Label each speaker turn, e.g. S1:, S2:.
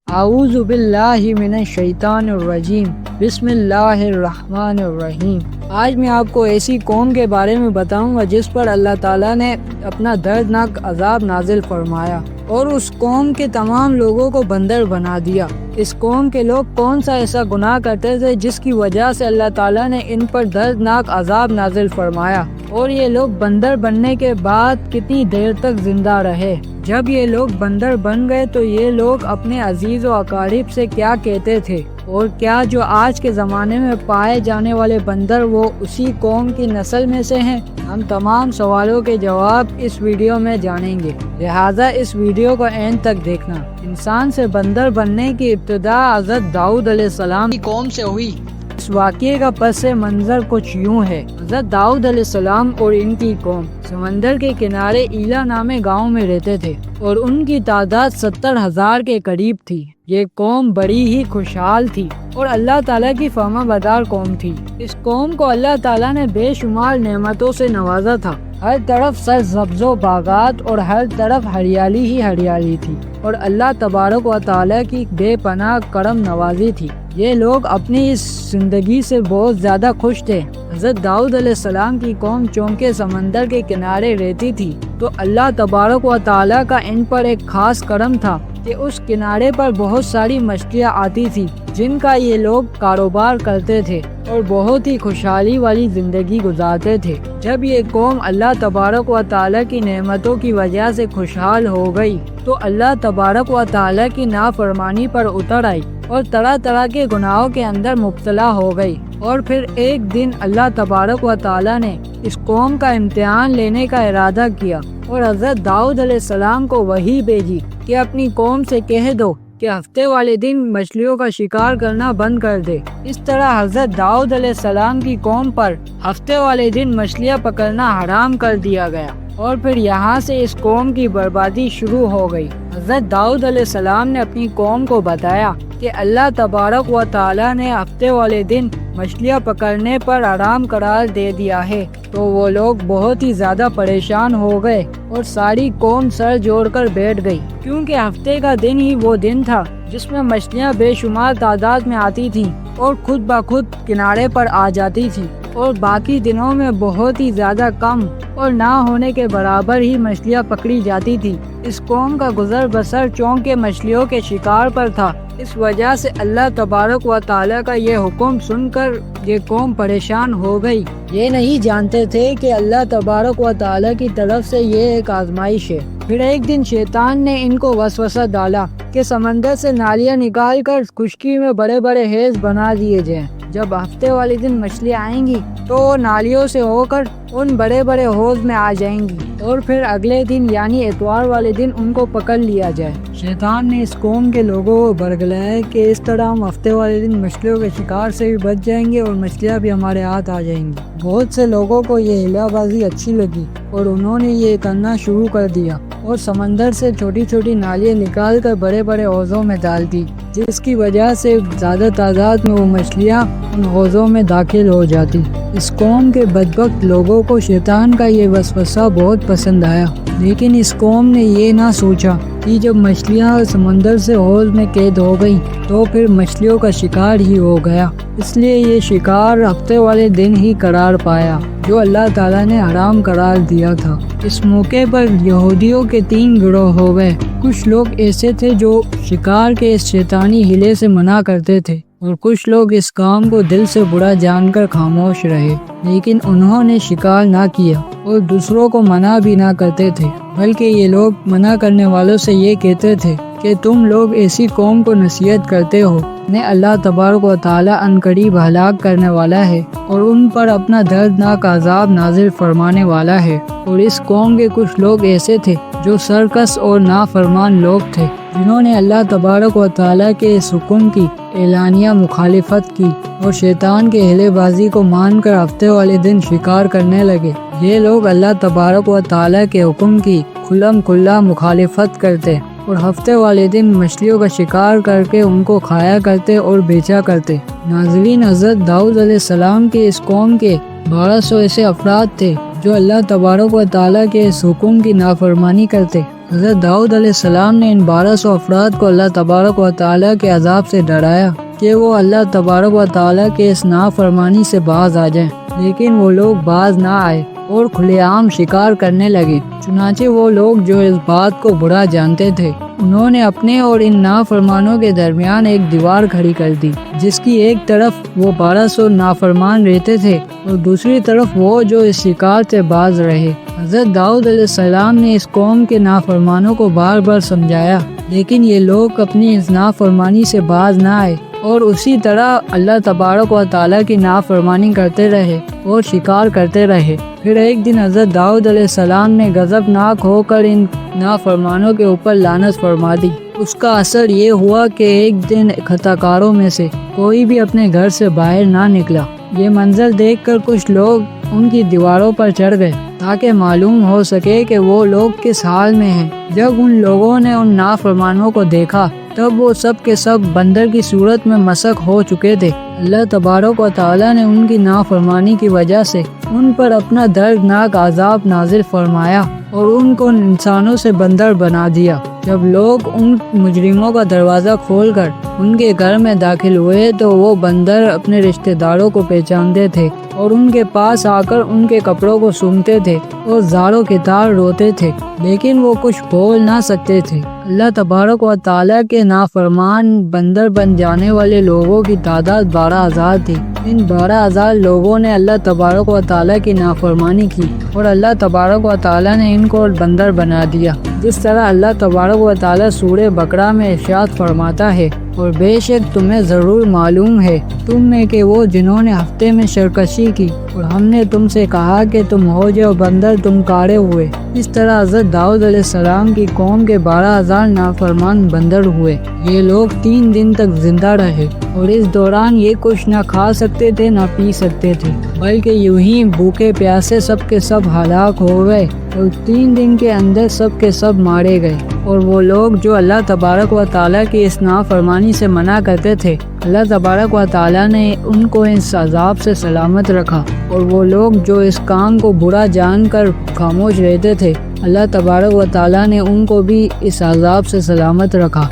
S1: اعوذ باللہ من الشیطان الرجیم، بسم اللہ الرحمن الرحیم۔ آج میں آپ کو ایسی قوم کے بارے میں بتاؤں گا جس پر اللہ تعالیٰ نے اپنا دردناک عذاب نازل فرمایا اور اس قوم کے تمام لوگوں کو بندر بنا دیا۔ اس قوم کے لوگ کون سا ایسا گناہ کرتے تھے جس کی وجہ سے اللہ تعالیٰ نے ان پر دردناک عذاب نازل فرمایا، اور یہ لوگ بندر بننے کے بعد کتنی دیر تک زندہ رہے۔ جب یہ لوگ بندر بن گئے تو یہ لوگ اپنے عزیز و اقارب سے کیا کہتے تھے، اور کیا جو آج کے زمانے میں پائے جانے والے بندر وہ اسی قوم کی نسل میں سے ہیں؟ ہم تمام سوالوں کے جواب اس ویڈیو میں جانیں گے، لہٰذا اس ویڈیو کو اینڈ تک دیکھنا۔ انسان سے بندر بننے کی ابتدا حضرت داؤد علیہ السلام کی قوم سے ہوئی۔ اس واقعے کا پس منظر کچھ یوں ہے۔ حضرت داؤد علیہ السلام اور ان کی قوم سمندر کے کنارے ایلا نامے گاؤں میں رہتے تھے، اور ان کی تعداد 70,000 کے قریب تھی۔ یہ قوم بڑی ہی خوشحال تھی اور اللہ تعالیٰ کی فرما بردار قوم تھی۔ اس قوم کو اللہ تعالیٰ نے بے شمار نعمتوں سے نوازا تھا۔ ہر طرف سرسبز و باغات اور ہر طرف ہریالی ہی ہریالی تھی، اور اللہ تبارک و تعالیٰ کی بے پناہ کرم نوازی تھی۔ یہ لوگ اپنی اس زندگی سے بہت زیادہ خوش تھے۔ حضرت داؤد علیہ السلام کی قوم چونکہ سمندر کے کنارے رہتی تھی تو اللہ تبارک و تعالیٰ کا ان پر ایک خاص کرم تھا کہ اس کنارے پر بہت ساری مچھلیاں آتی تھی جن کا یہ لوگ کاروبار کرتے تھے اور بہت ہی خوشحالی والی زندگی گزارتے تھے۔ جب یہ قوم اللہ تبارک و تعالیٰ کی نعمتوں کی وجہ سے خوشحال ہو گئی تو اللہ تبارک و تعالیٰ کی نافرمانی پر اتر آئی اور طرح طرح کے گناہوں کے اندر مبتلا ہو گئی، اور پھر ایک دن اللہ تبارک و تعالیٰ نے اس قوم کا امتحان لینے کا ارادہ کیا اور حضرت داؤد علیہ السلام کو وحی بھیجی کہ اپنی قوم سے کہہ دو کہ ہفتے والے دن مچھلیوں کا شکار کرنا بند کر دے۔ اس طرح حضرت داؤد علیہ السلام کی قوم پر ہفتے والے دن مچھلیاں پکڑنا حرام کر دیا گیا، اور پھر یہاں سے اس قوم کی بربادی شروع ہو گئی۔ حضرت داؤد علیہ السلام نے اپنی قوم کو بتایا کہ اللہ تبارک و تعالیٰ نے ہفتے والے دن مچھلیاں پکڑنے پر حرام قرار دے دیا ہے، تو وہ لوگ بہت ہی زیادہ پریشان ہو گئے اور ساری قوم سر جوڑ کر بیٹھ گئی، کیونکہ ہفتے کا دن ہی وہ دن تھا جس میں مچھلیاں بے شمار تعداد میں آتی تھیں اور خود بخود کنارے پر آ جاتی تھی، اور باقی دنوں میں بہت ہی زیادہ کم اور نہ ہونے کے برابر ہی مچھلیاں پکڑی جاتی تھی۔ اس قوم کا گزر بسر چونکہ مچھلیوں کے شکار پر تھا، اس وجہ سے اللہ تبارک و تعالیٰ کا یہ حکم سن کر یہ قوم پریشان ہو گئی۔ یہ نہیں جانتے تھے کہ اللہ تبارک و تعالیٰ کی طرف سے یہ ایک آزمائش ہے۔ پھر ایک دن شیطان نے ان کو وسوسہ ڈالا کہ سمندر سے نالیاں نکال کر خشکی میں بڑے بڑے حیض بنا دیے جائیں۔ جب ہفتے والے دن مچھلیاں آئیں گی تو وہ نالیوں سے ہو کر ان بڑے بڑے حوض میں آ جائیں گی، اور پھر اگلے دن یعنی اتوار والے دن ان کو پکڑ لیا جائے۔ شیطان نے اس قوم کے لوگوں کو برگلایا کہ اس طرح ہم ہفتے والے دن مچھلیوں کے شکار سے بھی بچ جائیں گے اور مچھلیاں بھی ہمارے ہاتھ آ جائیں گی۔ بہت سے لوگوں کو یہ ہیلا بازی اچھی لگی اور انہوں نے یہ کرنا شروع کر دیا اور سمندر سے چھوٹی چھوٹی نالیاں نکال کر بڑے بڑے حوضوں میں ڈال دی، جس کی وجہ سے زیادہ تعداد میں وہ مچھلیاں ان حوضوں میں داخل ہو جاتی۔ اس قوم کے بدبخت لوگوں کو شیطان کا یہ وسوسہ بہت پسند آیا، لیکن اس قوم نے یہ نہ سوچا کہ جب مچھلیاں سمندر سے حوض میں قید ہو گئی تو پھر مچھلیوں کا شکار ہی ہو گیا، اس لیے یہ شکار ہفتے والے دن ہی قرار پایا جو اللہ تعالیٰ نے حرام قرار دیا تھا۔ اس موقع پر یہودیوں کے 3 گروہ ہو گئے۔ کچھ لوگ ایسے تھے جو شکار کے اس شیطانی ہیلے سے منع کرتے تھے، اور کچھ لوگ اس کام کو دل سے برا جان کر خاموش رہے، لیکن انہوں نے شکار نہ کیا اور دوسروں کو منع بھی نہ کرتے تھے، بلکہ یہ لوگ منع کرنے والوں سے یہ کہتے تھے کہ تم لوگ ایسی قوم کو نصیحت کرتے ہو انہیں اللہ تبارک و تعالیٰ عنقریب ہلاک کرنے والا ہے اور ان پر اپنا دردناک عذاب نازل فرمانے والا ہے۔ اور اس قوم کے کچھ لوگ ایسے تھے جو سرکش اور نافرمان لوگ تھے، جنہوں نے اللہ تبارک و تعالیٰ کے اس حکم کی اعلانیہ مخالفت کی اور شیطان کے ہیلے بازی کو مان کر ہفتے والے دن شکار کرنے لگے۔ یہ لوگ اللہ تبارک و تعالیٰ کے حکم کی کھلم کھلا مخالفت کرتے اور ہفتے والے دن مچھلیوں کا شکار کر کے ان کو کھایا کرتے اور بیچا کرتے۔ ناظرین، حضرت داؤد علیہ السلام کے اس قوم کے 1200 ایسے افراد تھے جو اللہ تبارک و تعالیٰ کے اس حکم کی نافرمانی کرتے حضرت داؤد علیہ السلام نے ان 1200 افراد کو اللہ تبارک و تعالیٰ کے عذاب سے ڈرایا کہ وہ اللہ تبارک و تعالیٰ کے اس نافرمانی سے باز آ جائیں، لیکن وہ لوگ باز نہ آئے اور کھلے عام شکار کرنے لگے۔ چنانچہ وہ لوگ جو اس بات کو برا جانتے تھے، انہوں نے اپنے اور ان نافرمانوں کے درمیان ایک دیوار کھڑی کر دی، جس کی ایک طرف وہ 1200 نافرمان رہتے تھے اور دوسری طرف وہ جو اس شکار سے باز رہے۔ حضرت داؤد علیہ السلام نے اس قوم کے نافرمانوں کو بار بار سمجھایا، لیکن یہ لوگ اپنی اس نافرمانی سے باز نہ آئے اور اسی طرح اللہ تبارک و تعالیٰ کی نافرمانی کرتے رہے اور شکار کرتے رہے۔ پھر ایک دن حضرت داؤد علیہ السلام نے غضبناک ہو کر ان نافرمانوں کے اوپر لعنت فرما دی۔ اس کا اثر یہ ہوا کہ ایک دن خطا کاروں میں سے کوئی بھی اپنے گھر سے باہر نہ نکلا۔ یہ منظر دیکھ کر کچھ لوگ ان کی دیواروں پر چڑھ گئے تاکہ معلوم ہو سکے کہ وہ لوگ کس حال میں ہیں۔ جب ان لوگوں نے ان نافرمانوں کو دیکھا تب وہ سب کے سب بندر کی صورت میں مسخ ہو چکے تھے۔ اللہ تبارک و تعالیٰ نے ان کی نافرمانی کی وجہ سے ان پر اپنا دردناک عذاب نازل فرمایا اور ان کو انسانوں سے بندر بنا دیا۔ جب لوگ ان مجرموں کا دروازہ کھول کر ان کے گھر میں داخل ہوئے تو وہ بندر اپنے رشتہ داروں کو پہچانتے تھے اور ان کے پاس آ کر ان کے کپڑوں کو سونگھتے تھے اور زاروں کے تار روتے تھے، لیکن وہ کچھ بول نہ سکتے تھے۔ اللہ تبارک و تعالیٰ کے نافرمان بندر بن جانے والے لوگوں کی تعداد 12,000 تھی۔ ان 12,000 لوگوں نے اللہ تبارک و تعالیٰ کی نافرمانی کی اور اللہ تبارک و تعالیٰ نے ان کو بندر بنا دیا، جس طرح اللہ تبارک و تعالیٰ سورہ بقرہ میں ارشاد فرماتا ہے، اور بے شک تمہیں ضرور معلوم ہے تم میں کہ وہ جنہوں نے ہفتے میں سرکشی کی اور ہم نے تم سے کہا کہ تم ہو جاؤ بندر تم کاڑے ہوئے۔ اس طرح حضرت داؤد علیہ السلام کی قوم کے 12,000 نافرمان بندر ہوئے۔ یہ لوگ 3 دن تک زندہ رہے اور اس دوران یہ کچھ نہ کھا سکتے تھے نہ پی سکتے تھے، بلکہ یوں ہی بھوکے پیاسے سب کے سب ہلاک ہو گئے اور 3 دن کے اندر سب کے سب مارے گئے۔ اور وہ لوگ جو اللہ تبارک و تعالیٰ کی اس نافرمانی سے منع کرتے تھے، اللہ تبارک و تعالیٰ نے ان کو اس عذاب سے سلامت رکھا، اور وہ لوگ جو اس کام کو برا جان کر خاموش رہتے تھے، اللہ تبارک و تعالیٰ نے ان کو بھی اس عذاب سے سلامت رکھا۔